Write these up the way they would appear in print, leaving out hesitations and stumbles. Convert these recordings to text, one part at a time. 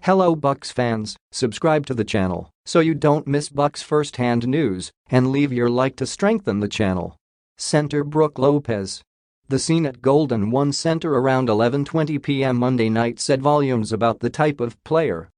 Hello Bucks fans, subscribe to the channel so you don't miss Bucks first-hand news and leave your like to strengthen the channel. Center Brook Lopez. The scene at Golden One Center around 11:20 p.m. Monday night said volumes about the type of player,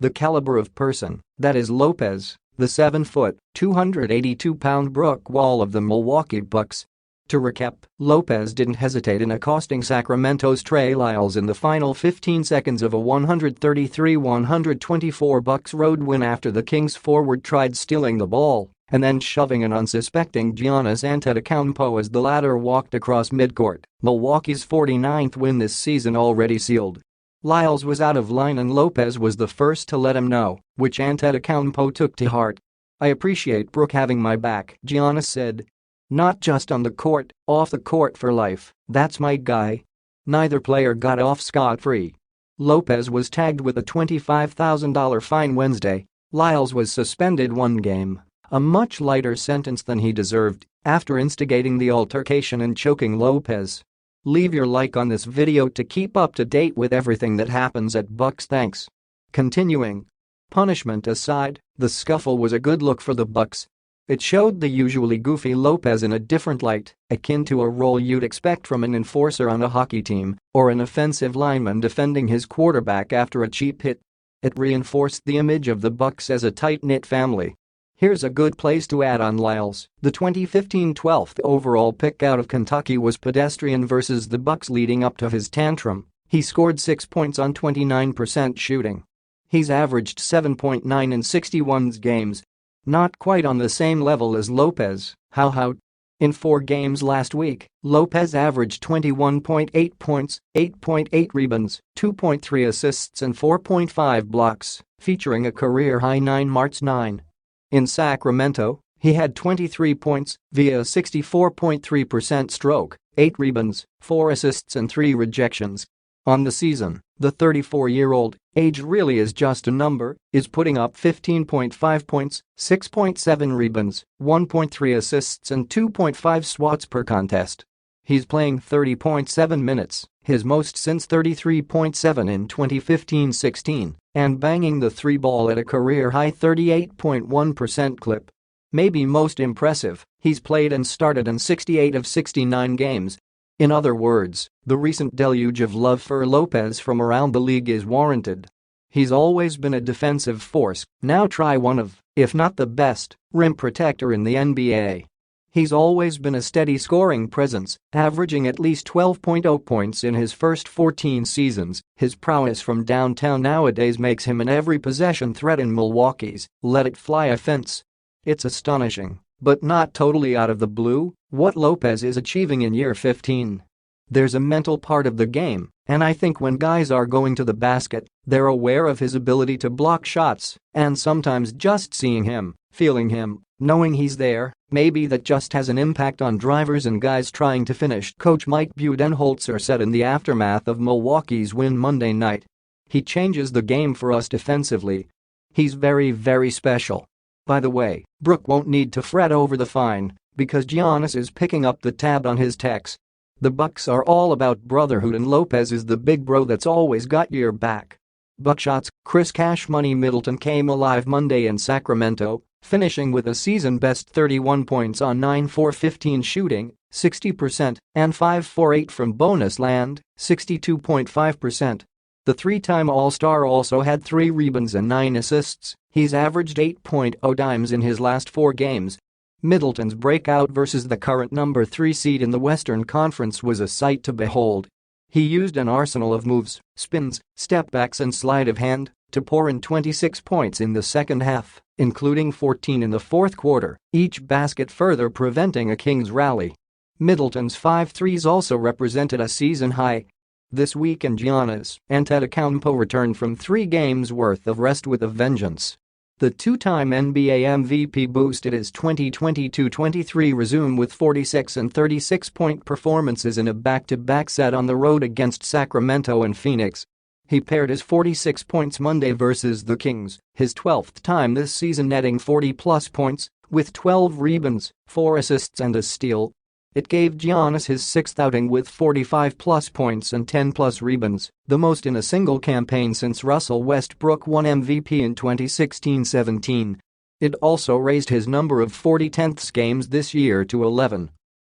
the caliber of person, that is Lopez, the 7-foot, 282-pound Brook Wall of the Milwaukee Bucks. To recap, Lopez didn't hesitate in accosting Sacramento's Trey Lyles in the final 15 seconds of a 133-124 Bucks road win after the Kings forward tried stealing the ball and then shoving an unsuspecting Giannis Antetokounmpo as the latter walked across midcourt. Milwaukee's 49th win this season already sealed. Lyles was out of line and Lopez was the first to let him know, which Antetokounmpo took to heart. "I appreciate Brook having my back," Giannis said. "Not just on the court, off the court for life, that's my guy." Neither player got off scot-free. Lopez was tagged with a $25,000 fine Wednesday. Lyles was suspended 1 game, a much lighter sentence than he deserved, after instigating the altercation and choking Lopez. Leave your like on this video to keep up to date with everything that happens at Bucks. Thanks. Continuing. Punishment aside, the scuffle was a good look for the Bucks. It showed the usually goofy Lopez in a different light, akin to a role you'd expect from an enforcer on a hockey team or an offensive lineman defending his quarterback after a cheap hit. It reinforced the image of the Bucks as a tight-knit family. Here's a good place to add on Lyles. The 2015 12th overall pick out of Kentucky was pedestrian versus the Bucks leading up to his tantrum. He scored 6 points on 29% shooting. He's averaged 7.9 in 61 games. Not quite on the same level as Lopez, how? In 4 games last week, Lopez averaged 21.8 points, 8.8 rebounds, 2.3 assists and 4.5 blocks, featuring a career-high 9 March 9. In Sacramento, he had 23 points via a 64.3% stroke, 8 rebounds, 4 assists and 3 rejections. On the season, the 34-year-old, age really is just a number, is putting up 15.5 points, 6.7 rebounds, 1.3 assists and 2.5 swats per contest. He's playing 30.7 minutes, his most since 33.7 in 2015-16, and banging the 3 ball at a career-high 38.1% clip. Maybe most impressive, he's played and started in 68 of 69 games. In other words, the recent deluge of love for Lopez from around the league is warranted. He's always been a defensive force, now try one of, if not the best, rim protector in the NBA. He's always been a steady scoring presence, averaging at least 12.0 points in his first 14 seasons. His prowess from downtown nowadays makes him an every possession threat in Milwaukee's let-it-fly offense. It's astonishing, but not totally out of the blue, what Lopez is achieving in year 15. There's a mental part of the game, and I think when guys are going to the basket, they're aware of his ability to block shots, and sometimes just seeing him, feeling him, knowing he's there, maybe that just has an impact on drivers and guys trying to finish, Coach Mike Budenholzer said in the aftermath of Milwaukee's win Monday night. He changes the game for us defensively. He's very, very special. By the way, Brook won't need to fret over the fine because Giannis is picking up the tab on his techs. The Bucks are all about brotherhood and Lopez is the big bro that's always got your back. Buckshots, Chris Cash Money Middleton came alive Monday in Sacramento, finishing with a season-best 31 points on 9-4-15 shooting, 60%, and 5-4-8 from bonus land, 62.5%. The 3-time All-Star also had 3 rebounds and 9 assists. He's averaged 8.0 dimes in his last 4 games. Middleton's breakout versus the current number 3 seed in the Western Conference was a sight to behold. He used an arsenal of moves, spins, step-backs and sleight of hand to pour in 26 points in the second half, including 14 in the fourth quarter, each basket further preventing a Kings rally. Middleton's 5 threes also represented a season high. This weekend Giannis Antetokounmpo returned from 3 games worth of rest with a vengeance. The 2-time NBA MVP boosted his 2022-23 resume with 46 and 36-point performances in a back-to-back set on the road against Sacramento and Phoenix. He paired his 46 points Monday versus the Kings, his 12th time this season netting 40-plus points, with 12 rebounds, 4 assists and a steal. It gave Giannis his sixth outing with 45-plus points and 10-plus rebounds, the most in a single campaign since Russell Westbrook won MVP in 2016-17. It also raised his number of 40-tenths games this year to 11.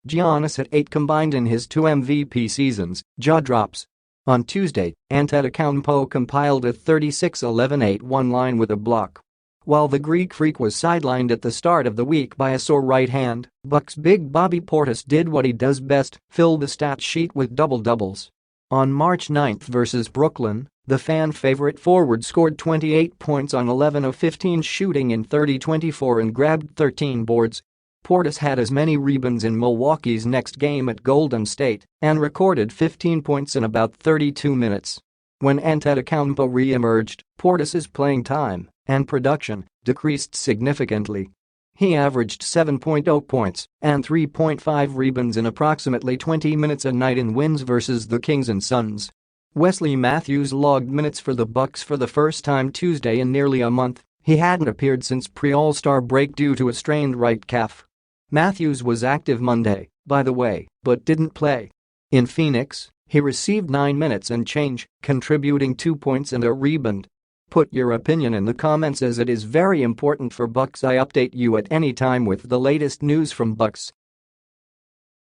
Giannis had 8 combined in his 2 MVP seasons, jaw drops. On Tuesday, Antetokounmpo compiled a 36-11-8-1 line with a block. While the Greek Freak was sidelined at the start of the week by a sore right hand, Bucks big Bobby Portis did what he does best, fill the stat sheet with double-doubles. On March 9 versus Brooklyn, the fan favorite forward scored 28 points on 11 of 15 shooting in 30-24 and grabbed 13 boards. Portis had as many rebounds in Milwaukee's next game at Golden State and recorded 15 points in about 32 minutes. When Antetokounmpo re-emerged, Portis's playing time and production decreased significantly. He averaged 7.0 points and 3.5 rebounds in approximately 20 minutes a night in wins versus the Kings and Suns. Wesley Matthews logged minutes for the Bucks for the first time Tuesday in nearly a month. He hadn't appeared since pre-All-Star break due to a strained right calf. Matthews was active Monday, by the way, but didn't play. In Phoenix, he received 9 minutes and change, contributing 2 points and a rebound. Put your opinion in the comments as it is very important for Bucks. I update you at any time with the latest news from Bucks.